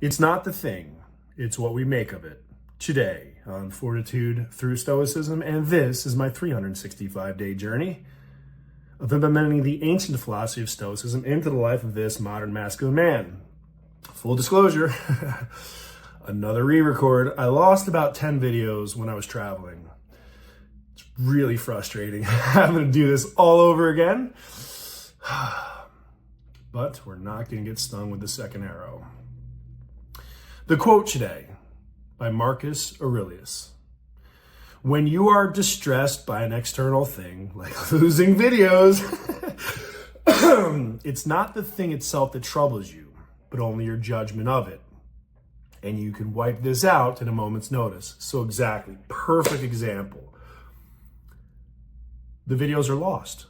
It's not the thing, it's what we make of it. Today on Fortitude through Stoicism, and this is my 365-day journey of implementing the ancient philosophy of Stoicism into the life of this modern masculine man. Full disclosure, another re-record. I lost about 10 videos when I was traveling. It's really frustrating having to do this all over again. But we're not going to get stung with the second arrow. The quote today by Marcus Aurelius. When you are distressed by an external thing, like losing videos, it's not the thing itself that troubles you, but only your judgment of it. And you can wipe this out in a moment's notice. So exactly, perfect example. The videos are lost.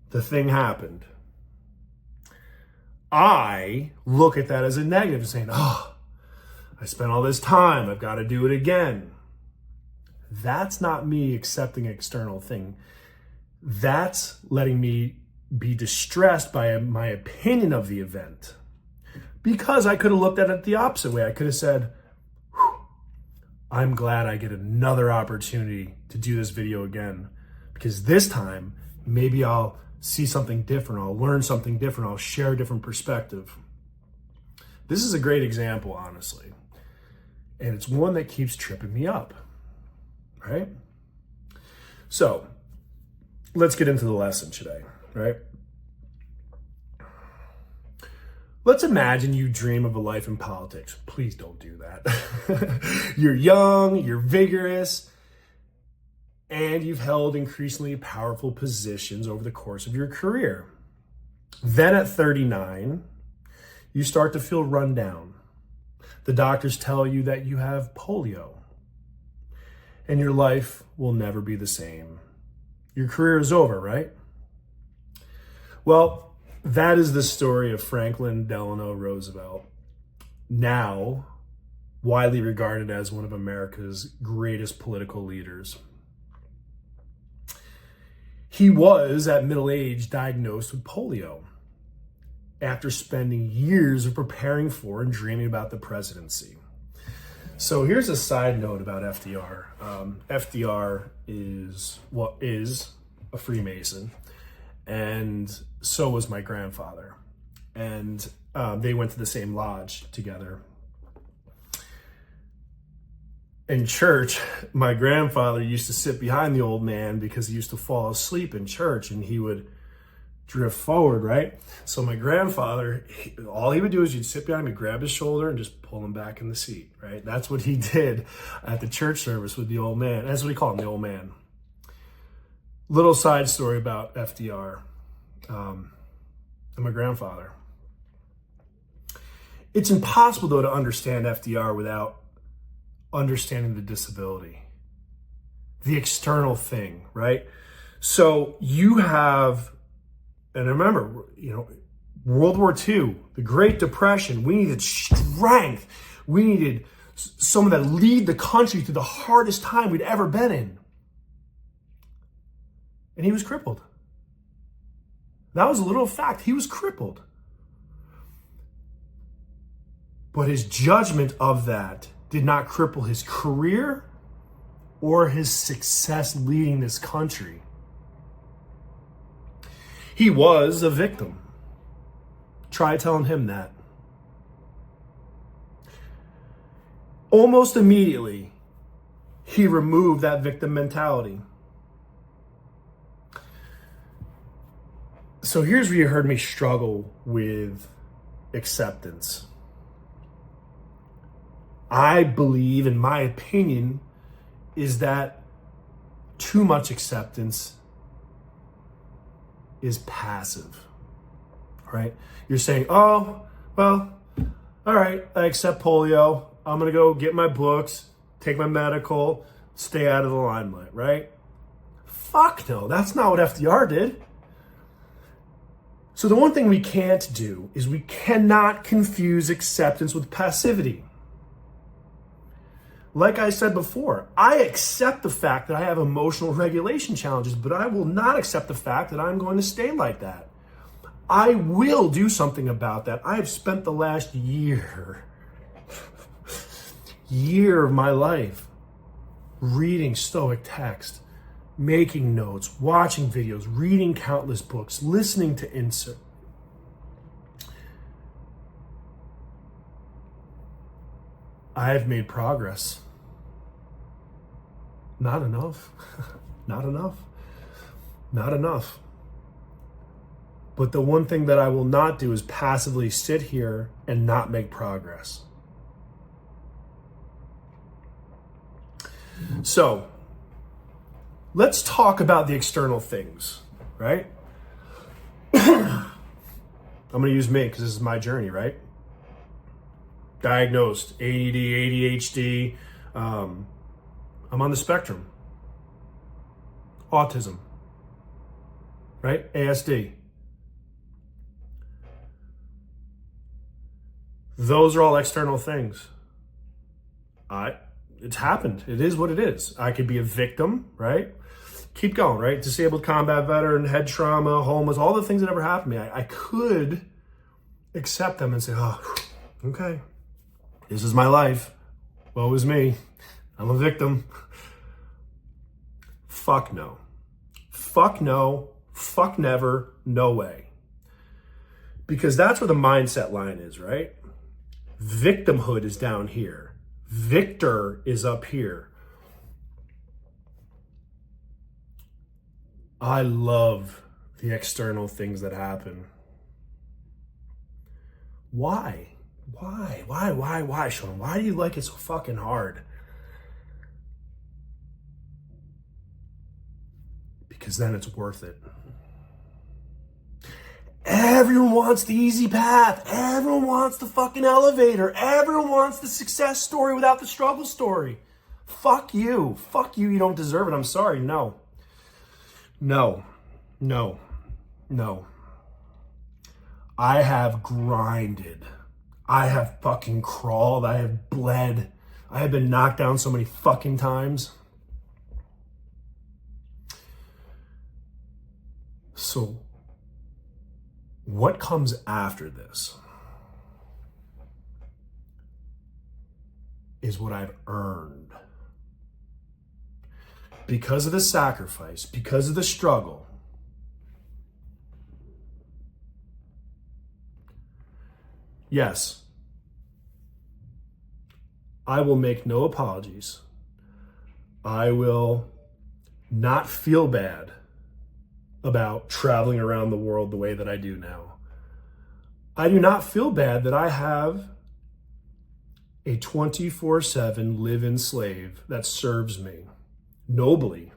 The thing happened. I look at that as a negative, saying, I spent all this time, I've got to do it again. That's not me accepting an external thing. That's letting me be distressed by my opinion of the event. Because I could have looked at it the opposite way. I could have said, I'm glad I get another opportunity to do this video again. Because this time, maybe I'll see something different. I'll learn something different. I'll share a different perspective. This is a great example, honestly. And it's one that keeps tripping me up, right? So let's get into the lesson today, right? Let's imagine you dream of a life in politics. Please don't do that. You're young, you're vigorous, and you've held increasingly powerful positions over the course of your career. Then at 39, you start to feel run down. The doctors tell you that you have polio, and your life will never be the same. Your career is over, right? Well, that is the story of Franklin Delano Roosevelt, now widely regarded as one of America's greatest political leaders. He was, at middle age, diagnosed with polio after spending years of preparing for and dreaming about the presidency. So here's a side note about FDR. FDR is a Freemason, and so was my grandfather. And they went to the same lodge together. In church, my grandfather used to sit behind the old man because he used to fall asleep in church, and he would drift forward, right? So my grandfather, all he would do is he'd sit behind me, grab his shoulder, and just pull him back in the seat, right? That's what he did at the church service with the old man. That's what he called him, the old man. Little side story about FDR and my grandfather. It's impossible, though, to understand FDR without understanding the disability, the external thing, right? So you have, and remember, World War II, the Great Depression, we needed strength. We needed someone that lead the country through the hardest time we'd ever been in. And he was crippled. That was a little fact. He was crippled. But his judgment of that did not cripple his career or his success leading this country. He was a victim. Try telling him that. Almost immediately, he removed that victim mentality. So here's where you heard me struggle with acceptance. I believe, in my opinion, is that too much acceptance is passive, right? You're saying, oh, well, all right, I accept polio. I'm going to go get my books, take my medical, stay out of the limelight, right? Fuck no, that's not what FDR did. So the one thing we can't do is we cannot confuse acceptance with passivity. Like I said before, I accept the fact that I have emotional regulation challenges, but I will not accept the fact that I'm going to stay like that. I will do something about that. I have spent the last year year of my life reading Stoic text, making notes, watching videos, reading countless books, listening to insert. I have made progress. Not enough. Not enough. Not enough. But the one thing that I will not do is passively sit here and not make progress. So, let's talk about the external things, right? I'm going to use me because this is my journey, right? Diagnosed ADD, ADHD. I'm on the spectrum. Autism, right? ASD. Those are all external things. It's happened. It is what it is. I could be a victim, right? Keep going, right? Disabled combat veteran, head trauma, homeless, all the things that ever happened to me. I could accept them and say, oh, okay, this is my life. Woe is me. I'm a victim. Fuck no. Fuck no. Fuck never. No way. Because that's where the mindset line is, right? Victimhood is down here. Victor is up here. I love the external things that happen. Why? Why, Shawn? Why do you like it so fucking hard? Because then it's worth it. Everyone wants the easy path. Everyone wants the fucking elevator. Everyone wants the success story without the struggle story. Fuck you. Fuck you. You don't deserve it. I'm sorry. No. I have grinded. I have fucking crawled. I have bled. I have been knocked down so many fucking times. So, what comes after this is what I've earned. Because of the sacrifice, because of the struggle. Yes, I will make no apologies. I will not feel bad about traveling around the world the way that I do now. I do not feel bad that I have a 24/7 live-in slave that serves me nobly,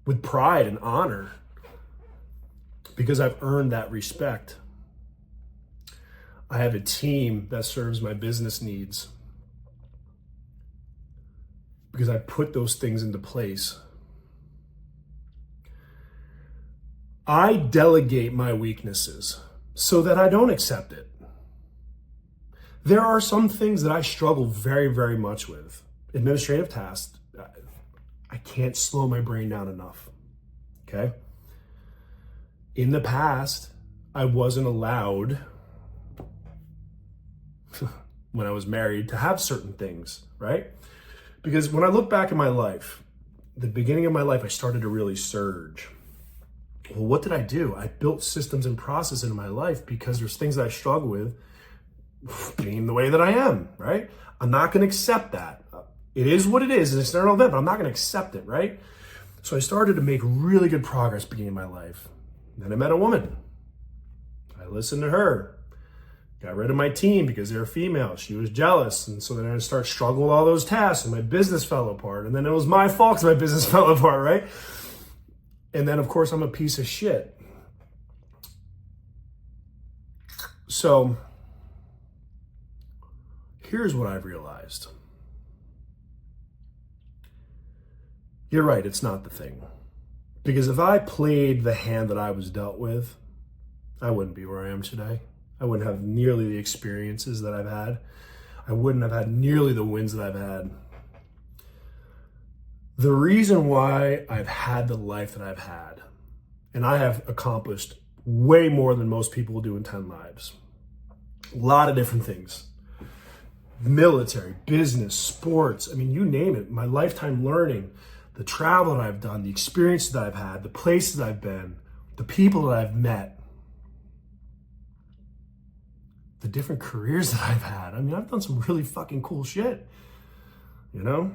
with pride and honor, because I've earned that respect. I have a team that serves my business needs because I put those things into place. I delegate my weaknesses so that I don't accept it. There are some things that I struggle very, very much with. Administrative tasks, I can't slow my brain down enough, okay? In the past, I wasn't allowed, when I was married, to have certain things, right? Because when I look back at my life, the beginning of my life, I started to really surge. Well, what did I do? I built systems and processes in my life because there's things that I struggle with being the way that I am, right? I'm not going to accept that. It is what it is. It's an external event, but I'm not going to accept it, right? So I started to make really good progress beginning of my life. Then I met a woman. I listened to her. Got rid of my team because they were female. She was jealous. And so then I started struggling with all those tasks and my business fell apart. And then it was my fault because my business fell apart, right? And then, of course, I'm a piece of shit. So here's what I've realized. You're right, it's not the thing. Because if I played the hand that I was dealt with, I wouldn't be where I am today. I wouldn't have nearly the experiences that I've had. I wouldn't have had nearly the wins that I've had. The reason why I've had the life that I've had, and I have accomplished way more than most people will do in 10 lives. A lot of different things. military, business, sports, I mean, you name it, my lifetime learning, the travel that I've done, the experiences that I've had, the places I've been, the people that I've met, the different careers that I've had. I mean, I've done some really fucking cool shit, you know?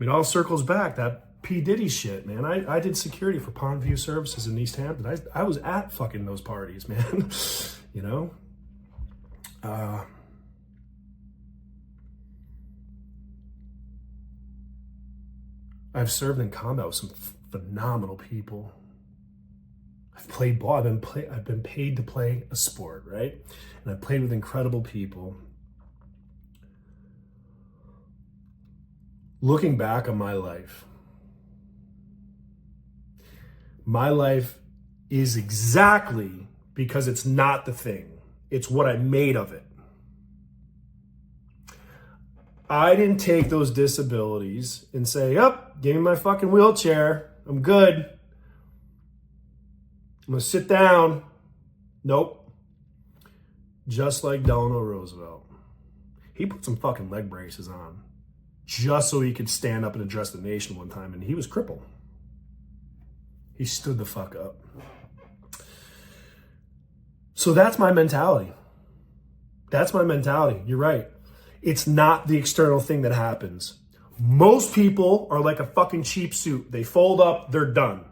It all circles back, that P. Diddy shit, man. I did security for Pondview Services in East Hampton. I was at fucking those parties, man, you know? I've served in combat with some phenomenal people. I've played ball. I've been paid to play a sport, right? And I've played with incredible people. Looking back on my life is exactly because it's not the thing. It's what I made of it. I didn't take those disabilities and say, "Yup, give me my fucking wheelchair. I'm good. I'm gonna sit down." Nope. Just like Delano Roosevelt. He put some fucking leg braces on just so he could stand up and address the nation one time, and he was crippled. He stood the fuck up. So that's my mentality. That's my mentality. You're right. It's not the external thing that happens. Most people are like a fucking cheap suit. They fold up, they're done.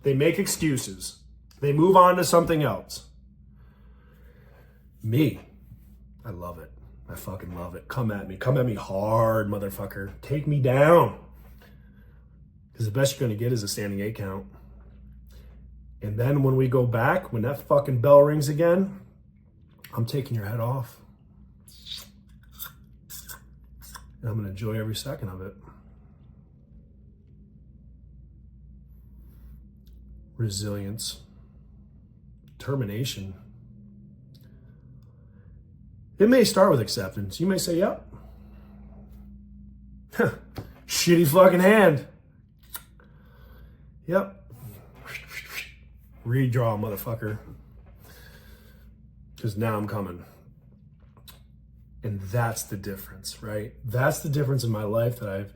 They make excuses. They move on to something else. Me, I love it. I fucking love it. Come at me. Come at me hard, motherfucker. Take me down. Because the best you're going to get is a standing 8 count. And then when we go back, when that fucking bell rings again, I'm taking your head off. And I'm going to enjoy every second of it. Resilience. Determination. It may start with acceptance. You may say, "Yep. Shitty fucking hand. Yep. Redraw, motherfucker. Because now I'm coming." And that's the difference, right? That's the difference in my life that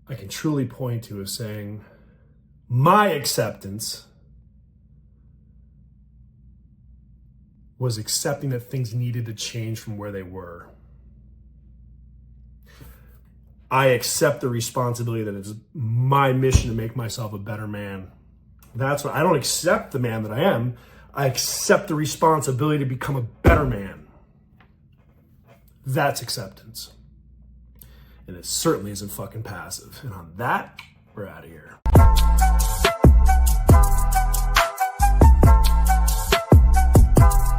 I can truly point to as saying, my acceptance was accepting that things needed to change from where they were. I accept the responsibility that it's my mission to make myself a better man. That's what I don't accept the man that I am. I accept the responsibility to become a better man. That's acceptance. And it certainly isn't fucking passive. And on that, we're out of here.